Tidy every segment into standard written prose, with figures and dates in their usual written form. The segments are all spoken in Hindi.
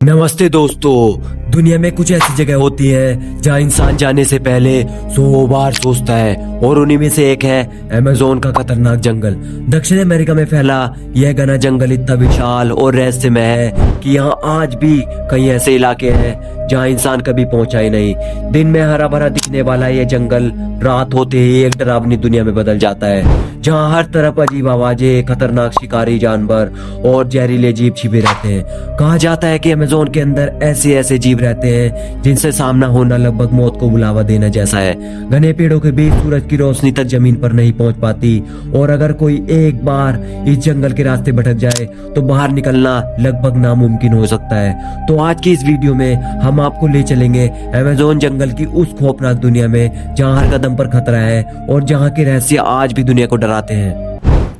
नमस्ते दोस्तों। दुनिया में कुछ ऐसी जगह होती है जहाँ इंसान जाने से पहले 100 बार सोचता है और उन्हीं में से एक है अमेज़न का खतरनाक जंगल। दक्षिण अमेरिका में फैला यह घना जंगल इतना विशाल और रहस्यमय है कि यहाँ आज भी कई ऐसे इलाके हैं जहाँ इंसान कभी पहुंचा ही नहीं। दिन में हरा भरा दिखने वाला यह जंगल रात होते ही एक डरावनी दुनिया में बदल जाता है, जहाँ हर तरफ अजीब आवाजें, खतरनाक शिकारी जानवर और जहरीले जीव छिपे रहते हैं। कहा जाता है कि अमेज़न के अंदर ऐसे ऐसे जीव रहते हैं जिनसे सामना होना लगभग मौत को बुलावा देना जैसा है। घने पेड़ों के बीच सूरज की रोशनी तक जमीन पर नहीं पहुंच पाती और अगर कोई एक बार इस जंगल के रास्ते भटक जाए तो बाहर निकलना लगभग नामुमकिन हो सकता है। तो आज की इस वीडियो में हम आपको ले चलेंगे अमेज़न जंगल की उस खौफनाक दुनिया में जहाँ हर कदम पर खतरा है और जहाँ के रहस्य आज भी दुनिया को डराते हैं।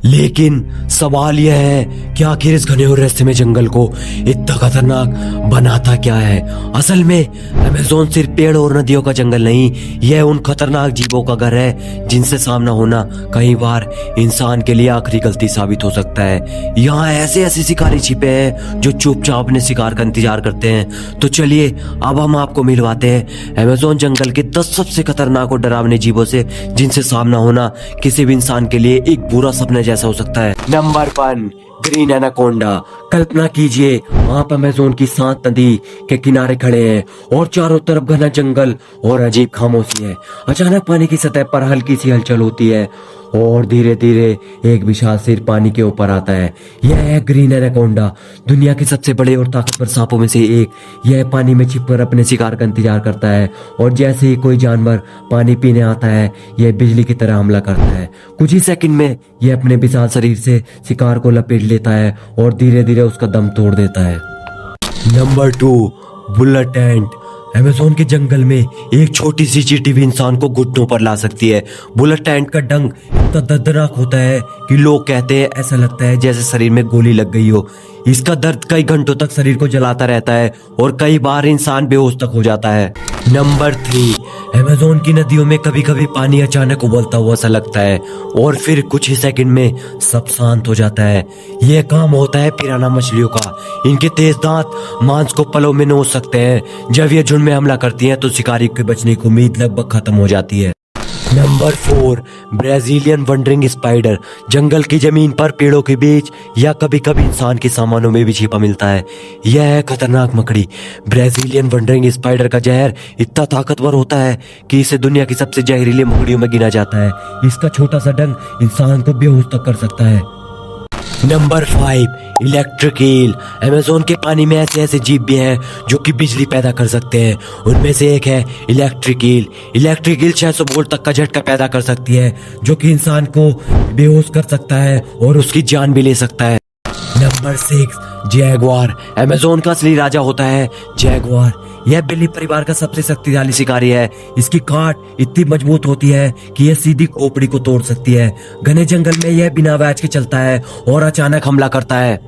लेकिन सवाल यह है कि आखिर इस घने और रहस्यमय जंगल को इतना खतरनाक बनाता क्या है। असल में अमेज़न सिर्फ पेड़ और नदियों का जंगल नहीं, यह उन खतरनाक जीवों का घर है जिनसे सामना होना कई बार इंसान के लिए आखिरी गलती साबित हो सकता है। यहाँ ऐसे ऐसे शिकारी छिपे हैं जो चुपचाप अपने शिकार का इंतजार करते हैं। तो चलिए अब हम आपको मिलवाते हैं अमेज़न जंगल के 10 सबसे खतरनाक और डरावने जीवों से जिनसे सामना होना किसी भी इंसान के लिए एक बुरा सपना जैसा हो सकता है। Number 1, green anaconda. कल्पना कीजिए आप अमेज़न की शांत नदी के किनारे खड़े हैं और चारों तरफ घना जंगल और अजीब खामोशी है। अचानक पानी की सतह पर हल्की सी हलचल होती है और धीरे धीरे एक विशाल सिर पानी के ऊपर आता है। यह है ग्रीन एनाकोंडा, दुनिया के सबसे बड़े और ताकतवर सांपों में से एक। यह पानी में छिपकर अपने शिकार का इंतजार करता है और जैसे ही कोई जानवर पानी पीने आता है यह बिजली की तरह हमला करता है। कुछ ही सेकंड में यह अपने विशाल शरीर से शिकार को लपेट लेता है और धीरे धीरे उसका दम तोड़ देता है। नंबर 2, बुलेट एंट। अमेज़न के जंगल में एक छोटी सी चींटी भी इंसान को घुटनों पर ला सकती है। बुलेट एंट का डंक इतना दर्दनाक होता है कि लोग कहते हैं ऐसा लगता है जैसे शरीर में गोली लग गई हो। इसका दर्द कई घंटों तक शरीर को जलाता रहता है और कई बार इंसान बेहोश तक हो जाता है। नंबर 3, अमेज़न की नदियों में कभी कभी पानी अचानक उबलता हुआ सा लगता है और फिर कुछ ही सेकंड में सब शांत हो जाता है। यह काम होता है पिराना मछलियों का। इनके तेज दांत मांस को पलों में नोच सकते हैं। जब ये झुंड में हमला करती हैं तो शिकारी के बचने की उम्मीद लगभग खत्म हो जाती है। Number 4, Brazilian wandering spider. जंगल की जमीन पर पेड़ों के बीच या कभी कभी इंसान के सामानों में भी छिपा मिलता है। यह है खतरनाक मकड़ी। ब्राजीलियन वंडरिंग स्पाइडर का जहर इतना ताकतवर होता है कि इसे दुनिया की सबसे जहरीली मकड़ियों में गिना जाता है। इसका छोटा सा डंक इंसान को बेहोश तक कर सकता है। Number 5, electric eel. अमेज़न के पानी में ऐसे ऐसे जीव भी हैं जो कि बिजली पैदा कर सकते हैं। उनमें से एक है electric eel. Electric eel 600 volt तक का झटका पैदा कर सकती है जो कि इंसान को बेहोश कर सकता है और उसकी जान भी ले सकता है। Number 6, Jaguar. अमेज़न का असली राजा होता है जैगुआर। यह बिल्ली परिवार का सबसे शक्तिशाली शिकारी है। इसकी काट इतनी मजबूत होती है कि यह सीधी खोपड़ी को तोड़ सकती है। घने जंगल में यह बिना आवाज के चलता है और अचानक हमला करता है।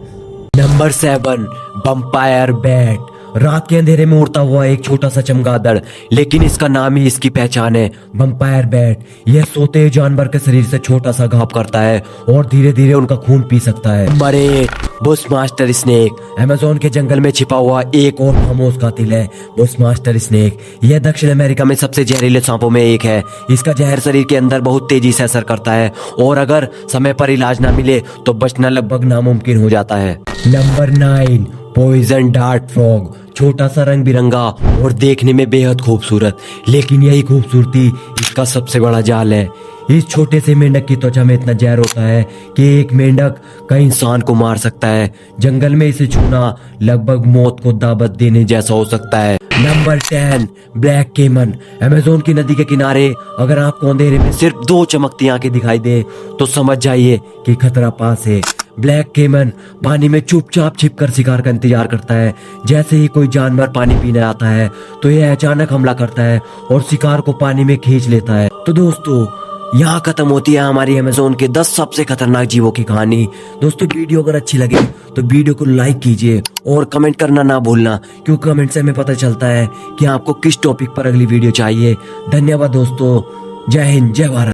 Number 7, vampire bat. रात के अंधेरे में उड़ता हुआ एक छोटा सा चमगादड़, लेकिन इसका नाम ही इसकी पहचान है, वंपायर बैट। यह सोते हुए जानवर के शरीर से छोटा सा घाव करता है और धीरे धीरे उनका खून पी सकता है। Number 8, Bushmaster snake. अमेज़न के जंगल में छिपा हुआ एक और खामोश कातिल है बुशमास्टर स्नेक। यह दक्षिण अमेरिका में सबसे जहरीले सांपों में एक है। इसका जहर शरीर के अंदर बहुत तेजी से असर करता है और अगर समय पर इलाज ना मिले तो बचना लगभग नामुमकिन हो जाता है। Number 9, poison dart frog. छोटा सा रंग बिरंगा और देखने में बेहद खूबसूरत, लेकिन यही खूबसूरती इसका सबसे बड़ा जाल है। इस छोटे से मेंढक की त्वचा में इतना जहर होता है कि एक मेंढक कई इंसान को मार सकता है। जंगल में इसे छूना लगभग मौत को दावत देने जैसा हो सकता है। नंबर 10, ब्लैक केमन। अमेज़न की नदी के किनारे अगर आपको अंधेरे में सिर्फ 2 चमकती आंखें दिखाई दे तो समझ जाइए कि खतरा पास है। ब्लैक केमन पानी में चुपचाप छिपकर शिकार का इंतजार करता है। जैसे ही कोई जानवर पानी पीने आता है तो यह अचानक हमला करता है और शिकार को पानी में खींच लेता है। तो दोस्तों यहाँ खत्म होती है हमारी अमेज़न के 10 सबसे खतरनाक जीवों की कहानी। दोस्तों वीडियो अगर अच्छी लगे तो वीडियो को लाइक कीजिए और कमेंट करना ना भूलना, क्योंकि कमेंट से हमें पता चलता है कि आपको किस टॉपिक पर अगली वीडियो चाहिए। धन्यवाद दोस्तों। जय हिंद, जय भारत।